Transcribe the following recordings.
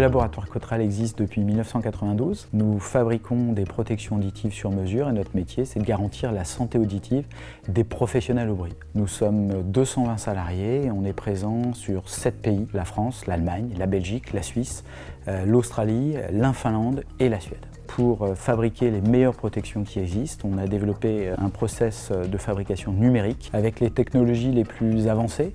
laboratoire Cotral existe depuis 1992. Nous fabriquons des protections auditives sur mesure et notre métier, c'est de garantir la santé auditive des professionnels au bruit. Nous sommes 220 salariés et on est présent sur 7 pays, la France, l'Allemagne, la Belgique, la Suisse, l'Australie, la Finlande et la Suède. Pour fabriquer les meilleures protections qui existent, on a développé un process de fabrication numérique avec les technologies les plus avancées,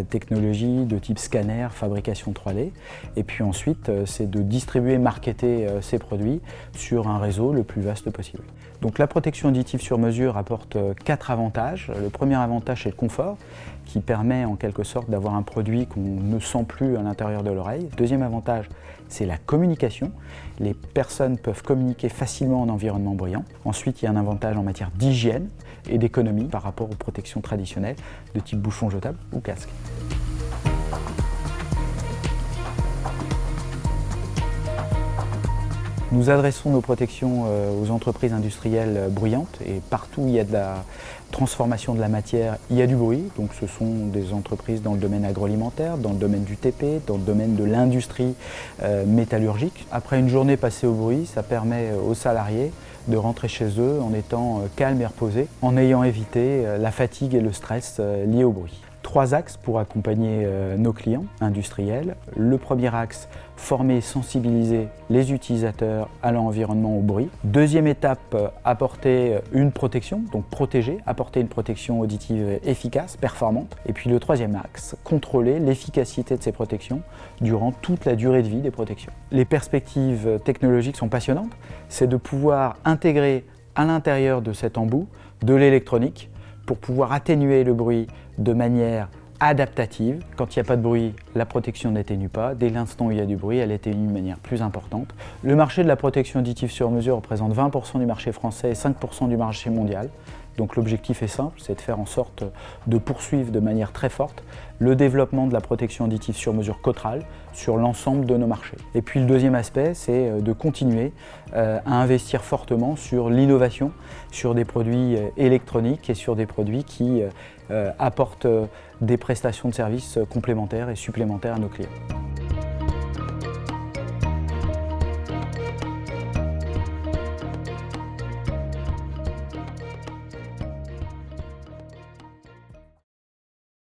technologies de type scanner, fabrication 3D. Et puis ensuite, c'est de distribuer et marketer ces produits sur un réseau le plus vaste possible. Donc la protection auditive sur mesure apporte 4 avantages. Le premier avantage, c'est le confort, qui permet en quelque sorte d'avoir un produit qu'on ne sent plus à l'intérieur de l'oreille. Deuxième avantage, c'est la communication. Les personnes peuvent communiquer facilement en environnement bruyant. Ensuite, il y a un avantage en matière d'hygiène et d'économie par rapport aux protections traditionnelles de type bouchon jetable ou casque. Nous adressons nos protections aux entreprises industrielles bruyantes et partout où il y a de la transformation de la matière, il y a du bruit. Donc ce sont des entreprises dans le domaine agroalimentaire, dans le domaine du TP, dans le domaine de l'industrie métallurgique. Après une journée passée au bruit, ça permet aux salariés de rentrer chez eux en étant calmes et reposés, en ayant évité la fatigue et le stress liés au bruit. 3 axes pour accompagner nos clients industriels. Le premier axe, former et sensibiliser les utilisateurs à l'environnement au bruit. Deuxième étape, apporter une protection, donc protéger, apporter une protection auditive efficace, performante. Et puis le troisième axe, contrôler l'efficacité de ces protections durant toute la durée de vie des protections. Les perspectives technologiques sont passionnantes. C'est de pouvoir intégrer à l'intérieur de cet embout de l'électronique pour pouvoir atténuer le bruit de manière adaptative. Quand il n'y a pas de bruit, la protection n'atténue pas. Dès l'instant où il y a du bruit, elle atténue de manière plus importante. Le marché de la protection auditive sur mesure représente 20% du marché français et 5% du marché mondial. Donc l'objectif est simple, c'est de faire en sorte de poursuivre de manière très forte le développement de la protection auditive sur mesure Cotral sur l'ensemble de nos marchés. Et puis le deuxième aspect, c'est de continuer à investir fortement sur l'innovation, sur des produits électroniques et sur des produits qui apportent des prestations de services complémentaires et supplémentaires à nos clients.